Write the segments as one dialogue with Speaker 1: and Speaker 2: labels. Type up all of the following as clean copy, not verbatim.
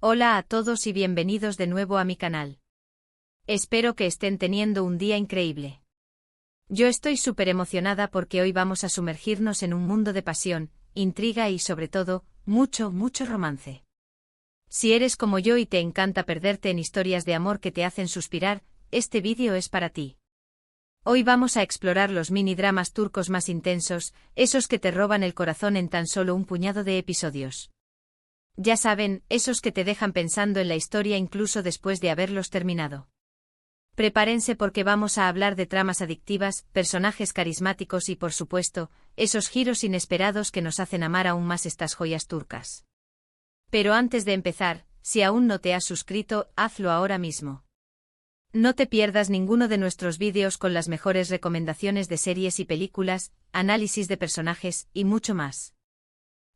Speaker 1: Hola a todos y bienvenidos de nuevo a mi canal. Espero que estén teniendo un día increíble. Yo estoy súper emocionada porque hoy vamos a sumergirnos en un mundo de pasión, intriga y sobre todo, mucho romance. Si eres como yo y te encanta perderte en historias de amor que te hacen suspirar, este vídeo es para ti. Hoy vamos a explorar los mini dramas turcos más intensos, esos que te roban el corazón en tan solo un puñado de episodios. Ya saben, esos que te dejan pensando en la historia incluso después de haberlos terminado. Prepárense porque vamos a hablar de tramas adictivas, personajes carismáticos y por supuesto, esos giros inesperados que nos hacen amar aún más estas joyas turcas. Pero antes de empezar, si aún no te has suscrito, hazlo ahora mismo. No te pierdas ninguno de nuestros vídeos con las mejores recomendaciones de series y películas, análisis de personajes y mucho más.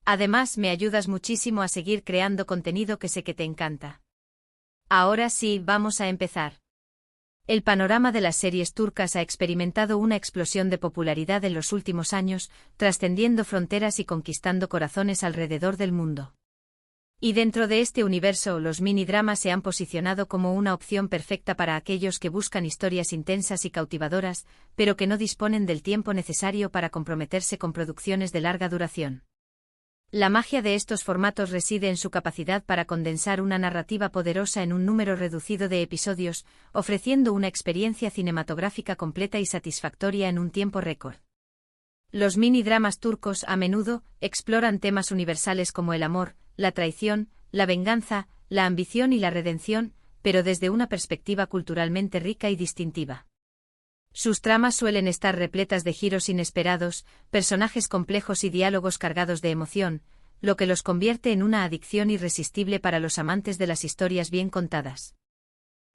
Speaker 1: Además, me ayudas muchísimo a seguir creando contenido que sé que te encanta. Ahora sí, vamos a empezar. El panorama de las series turcas ha experimentado una explosión de popularidad en los últimos años, trascendiendo fronteras y conquistando corazones alrededor del mundo. Y dentro de este universo, los mini-dramas se han posicionado como una opción perfecta para aquellos que buscan historias intensas y cautivadoras, pero que no disponen del tiempo necesario para comprometerse con producciones de larga duración. La magia de estos formatos reside en su capacidad para condensar una narrativa poderosa en un número reducido de episodios, ofreciendo una experiencia cinematográfica completa y satisfactoria en un tiempo récord. Los mini-dramas turcos a menudo exploran temas universales como el amor, la traición, la venganza, la ambición y la redención, pero desde una perspectiva culturalmente rica y distintiva. Sus tramas suelen estar repletas de giros inesperados, personajes complejos y diálogos cargados de emoción, lo que los convierte en una adicción irresistible para los amantes de las historias bien contadas.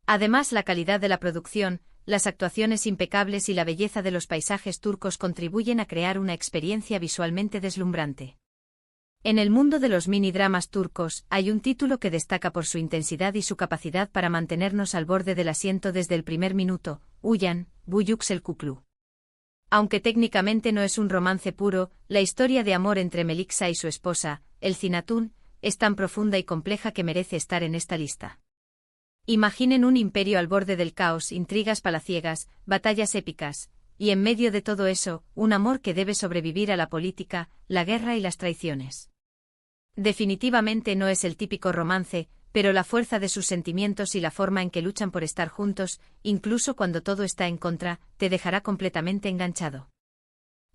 Speaker 1: Además, la calidad de la producción, las actuaciones impecables y la belleza de los paisajes turcos contribuyen a crear una experiencia visualmente deslumbrante. En el mundo de los mini-dramas turcos, hay un título que destaca por su intensidad y su capacidad para mantenernos al borde del asiento desde el primer minuto, Uyan, Bu Yükselkuklu. Aunque técnicamente no es un romance puro, la historia de amor entre Meliksa y su esposa, Elçin Hatun, es tan profunda y compleja que merece estar en esta lista. Imaginen un imperio al borde del caos, intrigas palaciegas, batallas épicas, y en medio de todo eso, un amor que debe sobrevivir a la política, la guerra y las traiciones. Definitivamente no es el típico romance, pero la fuerza de sus sentimientos y la forma en que luchan por estar juntos, incluso cuando todo está en contra, te dejará completamente enganchado.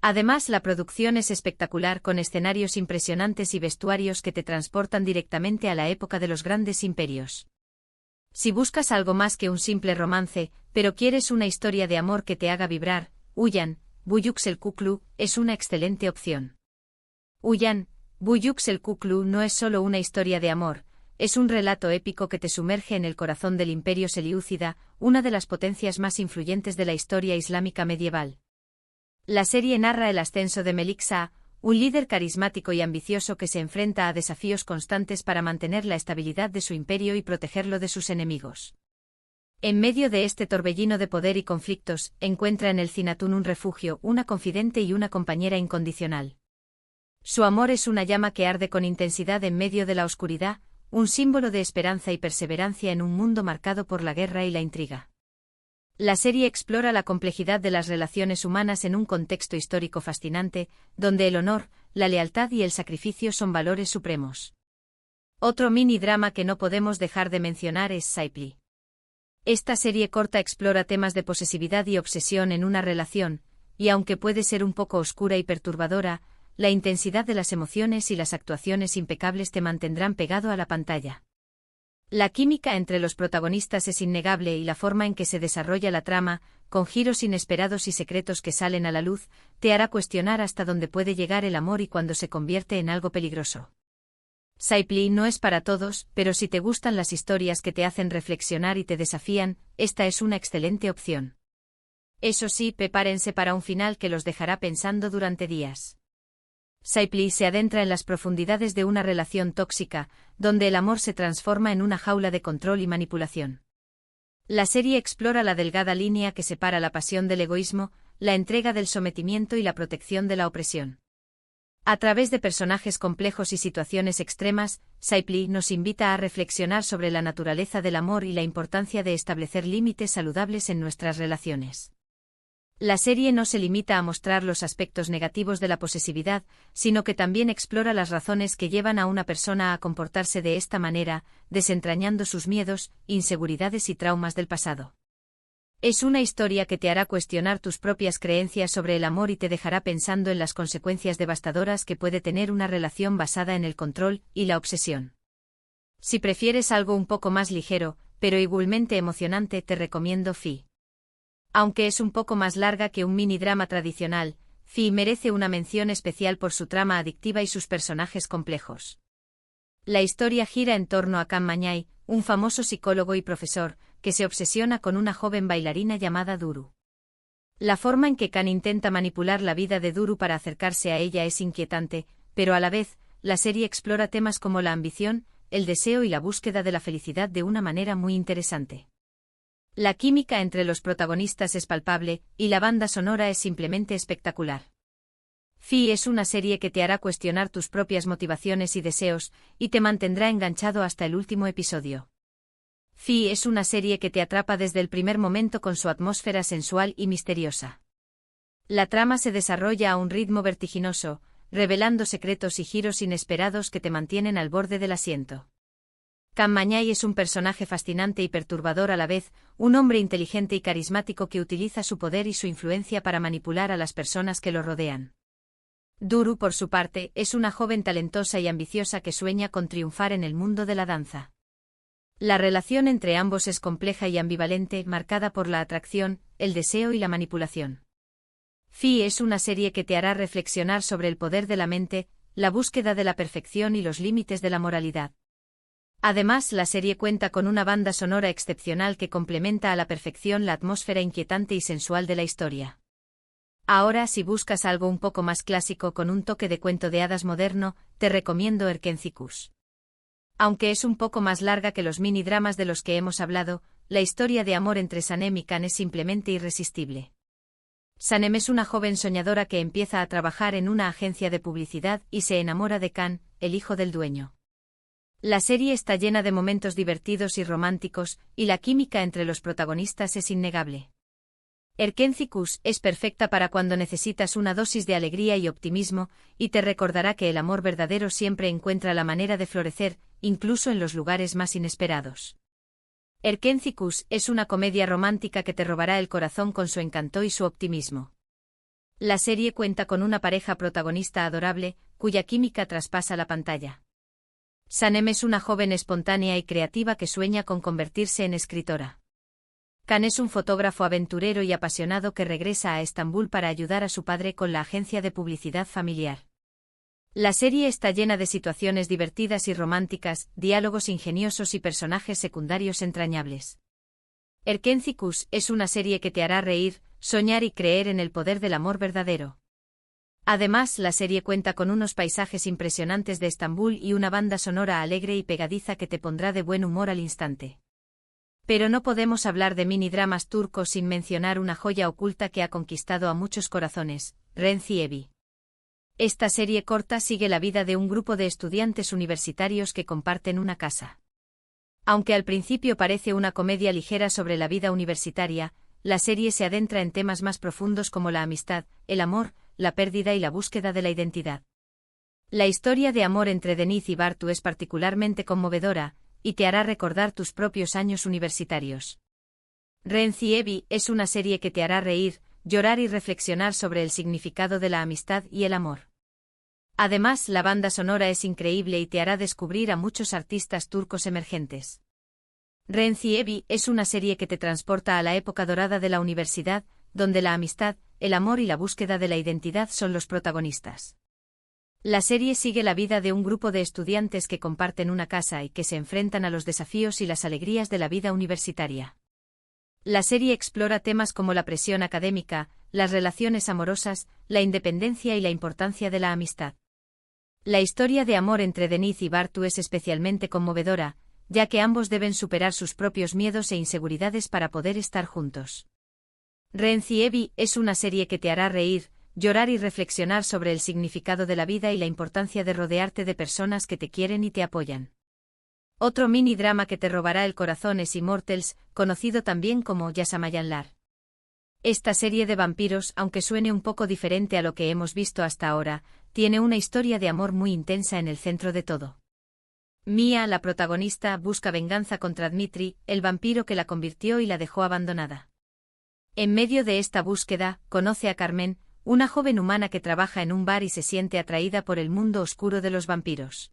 Speaker 1: Además, la producción es espectacular con escenarios impresionantes y vestuarios que te transportan directamente a la época de los grandes imperios. Si buscas algo más que un simple romance, pero quieres una historia de amor que te haga vibrar, Uyan, Bu Yükselkuklu es una excelente opción. Uyan, Bu Yükselkuklu no es solo una historia de amor, es un relato épico que te sumerge en el corazón del imperio selyúcida, una de las potencias más influyentes de la historia islámica medieval. La serie narra el ascenso de Meliksa, un líder carismático y ambicioso que se enfrenta a desafíos constantes para mantener la estabilidad de su imperio y protegerlo de sus enemigos. En medio de este torbellino de poder y conflictos, encuentra en Elçin Hatun un refugio, una confidente y una compañera incondicional. Su amor es una llama que arde con intensidad en medio de la oscuridad, un símbolo de esperanza y perseverancia en un mundo marcado por la guerra y la intriga. La serie explora la complejidad de las relaciones humanas en un contexto histórico fascinante, donde el honor, la lealtad y el sacrificio son valores supremos. Otro mini-drama que no podemos dejar de mencionar es Saypli. Esta serie corta explora temas de posesividad y obsesión en una relación, y aunque puede ser un poco oscura y perturbadora, la intensidad de las emociones y las actuaciones impecables te mantendrán pegado a la pantalla. La química entre los protagonistas es innegable y la forma en que se desarrolla la trama, con giros inesperados y secretos que salen a la luz, te hará cuestionar hasta dónde puede llegar el amor y cuándo se convierte en algo peligroso. Saypli no es para todos, pero si te gustan las historias que te hacen reflexionar y te desafían, esta es una excelente opción. Eso sí, prepárense para un final que los dejará pensando durante días. Saypli se adentra en las profundidades de una relación tóxica, donde el amor se transforma en una jaula de control y manipulación. La serie explora la delgada línea que separa la pasión del egoísmo, la entrega del sometimiento y la protección de la opresión. A través de personajes complejos y situaciones extremas, Saiply nos invita a reflexionar sobre la naturaleza del amor y la importancia de establecer límites saludables en nuestras relaciones. La serie no se limita a mostrar los aspectos negativos de la posesividad, sino que también explora las razones que llevan a una persona a comportarse de esta manera, desentrañando sus miedos, inseguridades y traumas del pasado. Es una historia que te hará cuestionar tus propias creencias sobre el amor y te dejará pensando en las consecuencias devastadoras que puede tener una relación basada en el control y la obsesión. Si prefieres algo un poco más ligero, pero igualmente emocionante, te recomiendo Fi. Aunque es un poco más larga que un mini-drama tradicional, Fi merece una mención especial por su trama adictiva y sus personajes complejos. La historia gira en torno a Kam Mañay, un famoso psicólogo y profesor, que se obsesiona con una joven bailarina llamada Duru. La forma en que Kan intenta manipular la vida de Duru para acercarse a ella es inquietante, pero a la vez, la serie explora temas como la ambición, el deseo y la búsqueda de la felicidad de una manera muy interesante. La química entre los protagonistas es palpable, y la banda sonora es simplemente espectacular. Fi es una serie que te hará cuestionar tus propias motivaciones y deseos, y te mantendrá enganchado hasta el último episodio. Fi es una serie que te atrapa desde el primer momento con su atmósfera sensual y misteriosa. La trama se desarrolla a un ritmo vertiginoso, revelando secretos y giros inesperados que te mantienen al borde del asiento. Kam Mañay es un personaje fascinante y perturbador a la vez, un hombre inteligente y carismático que utiliza su poder y su influencia para manipular a las personas que lo rodean. Duru, por su parte, es una joven talentosa y ambiciosa que sueña con triunfar en el mundo de la danza. La relación entre ambos es compleja y ambivalente, marcada por la atracción, el deseo y la manipulación. Fi es una serie que te hará reflexionar sobre el poder de la mente, la búsqueda de la perfección y los límites de la moralidad. Además, la serie cuenta con una banda sonora excepcional que complementa a la perfección la atmósfera inquietante y sensual de la historia. Ahora, si buscas algo un poco más clásico con un toque de cuento de hadas moderno, te recomiendo Erkencikus. Aunque es un poco más larga que los mini-dramas de los que hemos hablado, la historia de amor entre Sanem y Kan es simplemente irresistible. Sanem es una joven soñadora que empieza a trabajar en una agencia de publicidad y se enamora de Kan, el hijo del dueño. La serie está llena de momentos divertidos y románticos, y la química entre los protagonistas es innegable. Erkencikus es perfecta para cuando necesitas una dosis de alegría y optimismo, y te recordará que el amor verdadero siempre encuentra la manera de florecer, incluso en los lugares más inesperados. Erkencikus es una comedia romántica que te robará el corazón con su encanto y su optimismo. La serie cuenta con una pareja protagonista adorable, cuya química traspasa la pantalla. Sanem es una joven espontánea y creativa que sueña con convertirse en escritora. Kan es un fotógrafo aventurero y apasionado que regresa a Estambul para ayudar a su padre con la agencia de publicidad familiar. La serie está llena de situaciones divertidas y románticas, diálogos ingeniosos y personajes secundarios entrañables. Erkencikus es una serie que te hará reír, soñar y creer en el poder del amor verdadero. Además, la serie cuenta con unos paisajes impresionantes de Estambul y una banda sonora alegre y pegadiza que te pondrá de buen humor al instante. Pero no podemos hablar de mini-dramas turcos sin mencionar una joya oculta que ha conquistado a muchos corazones, Renzi Evi. Esta serie corta sigue la vida de un grupo de estudiantes universitarios que comparten una casa. Aunque al principio parece una comedia ligera sobre la vida universitaria, la serie se adentra en temas más profundos como la amistad, el amor, la pérdida y la búsqueda de la identidad. La historia de amor entre Deniz y Bartu es particularmente conmovedora, y te hará recordar tus propios años universitarios. Renzi Evi es una serie que te hará reír, llorar y reflexionar sobre el significado de la amistad y el amor. Además, la banda sonora es increíble y te hará descubrir a muchos artistas turcos emergentes. Renzi Evi es una serie que te transporta a la época dorada de la universidad, donde la amistad, el amor y la búsqueda de la identidad son los protagonistas. La serie sigue la vida de un grupo de estudiantes que comparten una casa y que se enfrentan a los desafíos y las alegrías de la vida universitaria. La serie explora temas como la presión académica, las relaciones amorosas, la independencia y la importancia de la amistad. La historia de amor entre Deniz y Bartu es especialmente conmovedora, ya que ambos deben superar sus propios miedos e inseguridades para poder estar juntos. Renzi Evi es una serie que te hará reír, llorar y reflexionar sobre el significado de la vida y la importancia de rodearte de personas que te quieren y te apoyan. Otro mini drama que te robará el corazón es Immortals, conocido también como Yasamayanlar. Esta serie de vampiros, aunque suene un poco diferente a lo que hemos visto hasta ahora, tiene una historia de amor muy intensa en el centro de todo. Mia, la protagonista, busca venganza contra Dmitri, el vampiro que la convirtió y la dejó abandonada. En medio de esta búsqueda, conoce a Carmen, una joven humana que trabaja en un bar y se siente atraída por el mundo oscuro de los vampiros.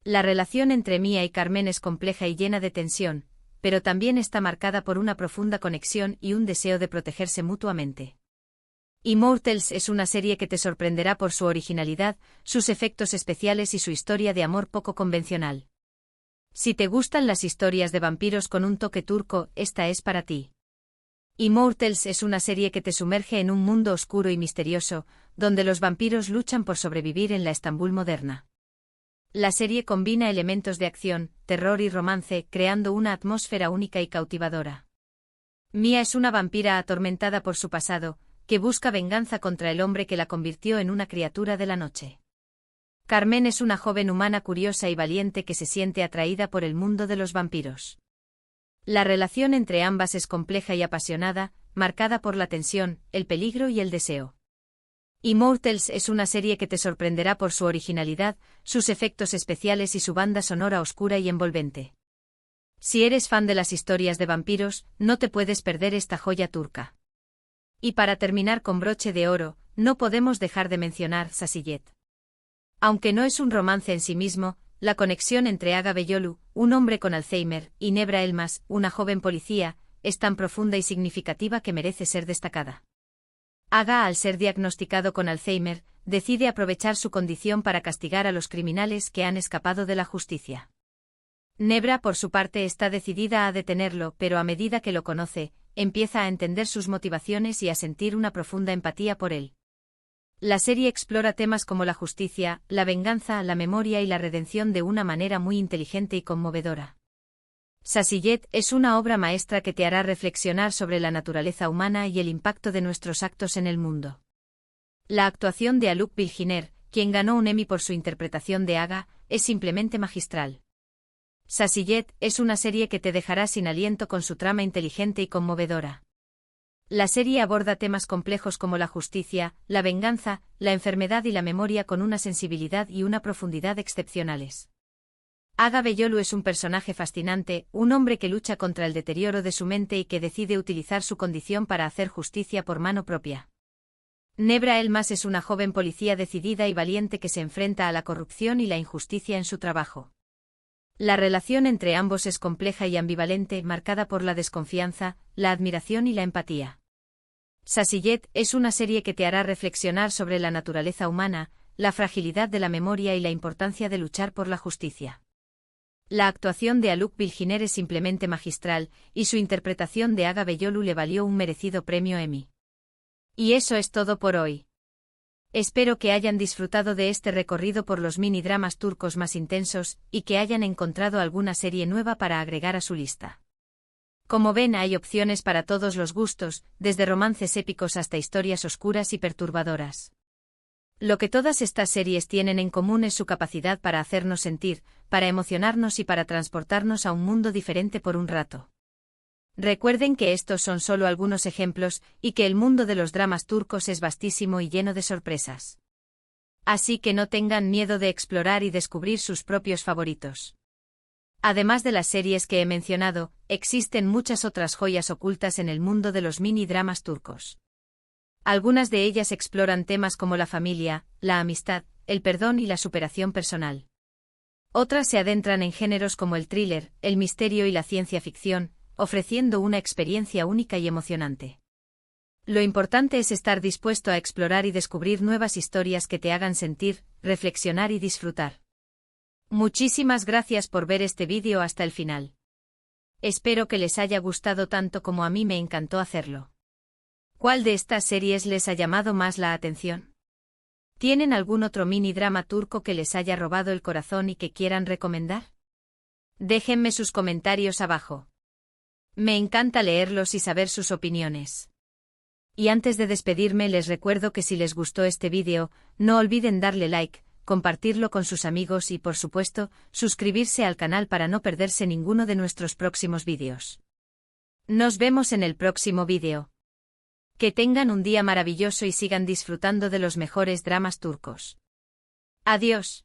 Speaker 1: La relación entre Mia y Carmen es compleja y llena de tensión, pero también está marcada por una profunda conexión y un deseo de protegerse mutuamente. Immortals es una serie que te sorprenderá por su originalidad, sus efectos especiales y su historia de amor poco convencional. Si te gustan las historias de vampiros con un toque turco, esta es para ti. Immortals es una serie que te sumerge en un mundo oscuro y misterioso, donde los vampiros luchan por sobrevivir en la Estambul moderna. La serie combina elementos de acción, terror y romance, creando una atmósfera única y cautivadora. Mia es una vampira atormentada por su pasado, que busca venganza contra el hombre que la convirtió en una criatura de la noche. Carmen es una joven humana curiosa y valiente que se siente atraída por el mundo de los vampiros. La relación entre ambas es compleja y apasionada, marcada por la tensión, el peligro y el deseo. Immortals es una serie que te sorprenderá por su originalidad, sus efectos especiales y su banda sonora oscura y envolvente. Si eres fan de las historias de vampiros, no te puedes perder esta joya turca. Y para terminar con broche de oro, no podemos dejar de mencionar Sasiyet. Aunque no es un romance en sí mismo, la conexión entre Aga Beyolu, un hombre con Alzheimer, y Nebra Elmas, una joven policía, es tan profunda y significativa que merece ser destacada. Aga, al ser diagnosticado con Alzheimer, decide aprovechar su condición para castigar a los criminales que han escapado de la justicia. Nebra, por su parte, está decidida a detenerlo, pero a medida que lo conoce, empieza a entender sus motivaciones y a sentir una profunda empatía por él. La serie explora temas como la justicia, la venganza, la memoria y la redención de una manera muy inteligente y conmovedora. Sasiyet es una obra maestra que te hará reflexionar sobre la naturaleza humana y el impacto de nuestros actos en el mundo. La actuación de Alok Bilginer, quien ganó un Emmy por su interpretación de Aga, es simplemente magistral. Sasiyet es una serie que te dejará sin aliento con su trama inteligente y conmovedora. La serie aborda temas complejos como la justicia, la venganza, la enfermedad y la memoria con una sensibilidad y una profundidad excepcionales. Aga Beyolu es un personaje fascinante, un hombre que lucha contra el deterioro de su mente y que decide utilizar su condición para hacer justicia por mano propia. Nebra Elmas es una joven policía decidida y valiente que se enfrenta a la corrupción y la injusticia en su trabajo. La relación entre ambos es compleja y ambivalente, marcada por la desconfianza, la admiración y la empatía. Sasiyet es una serie que te hará reflexionar sobre la naturaleza humana, la fragilidad de la memoria y la importancia de luchar por la justicia. La actuación de Alok Bilginer es simplemente magistral, y su interpretación de Aga Beyolu le valió un merecido premio Emmy. Y eso es todo por hoy. Espero que hayan disfrutado de este recorrido por los mini dramas turcos más intensos, y que hayan encontrado alguna serie nueva para agregar a su lista. Como ven, hay opciones para todos los gustos, desde romances épicos hasta historias oscuras y perturbadoras. Lo que todas estas series tienen en común es su capacidad para hacernos sentir, para emocionarnos y para transportarnos a un mundo diferente por un rato. Recuerden que estos son solo algunos ejemplos, y que el mundo de los dramas turcos es vastísimo y lleno de sorpresas. Así que no tengan miedo de explorar y descubrir sus propios favoritos. Además de las series que he mencionado, existen muchas otras joyas ocultas en el mundo de los mini dramas turcos. Algunas de ellas exploran temas como la familia, la amistad, el perdón y la superación personal. Otras se adentran en géneros como el thriller, el misterio y la ciencia ficción, ofreciendo una experiencia única y emocionante. Lo importante es estar dispuesto a explorar y descubrir nuevas historias que te hagan sentir, reflexionar y disfrutar. Muchísimas gracias por ver este vídeo hasta el final. Espero que les haya gustado tanto como a mí me encantó hacerlo. ¿Cuál de estas series les ha llamado más la atención? ¿Tienen algún otro mini drama turco que les haya robado el corazón y que quieran recomendar? Déjenme sus comentarios abajo. Me encanta leerlos y saber sus opiniones. Y antes de despedirme les recuerdo que si les gustó este vídeo, no olviden darle like, compartirlo con sus amigos y por supuesto, suscribirse al canal para no perderse ninguno de nuestros próximos vídeos. Nos vemos en el próximo vídeo. Que tengan un día maravilloso y sigan disfrutando de los mejores dramas turcos. Adiós.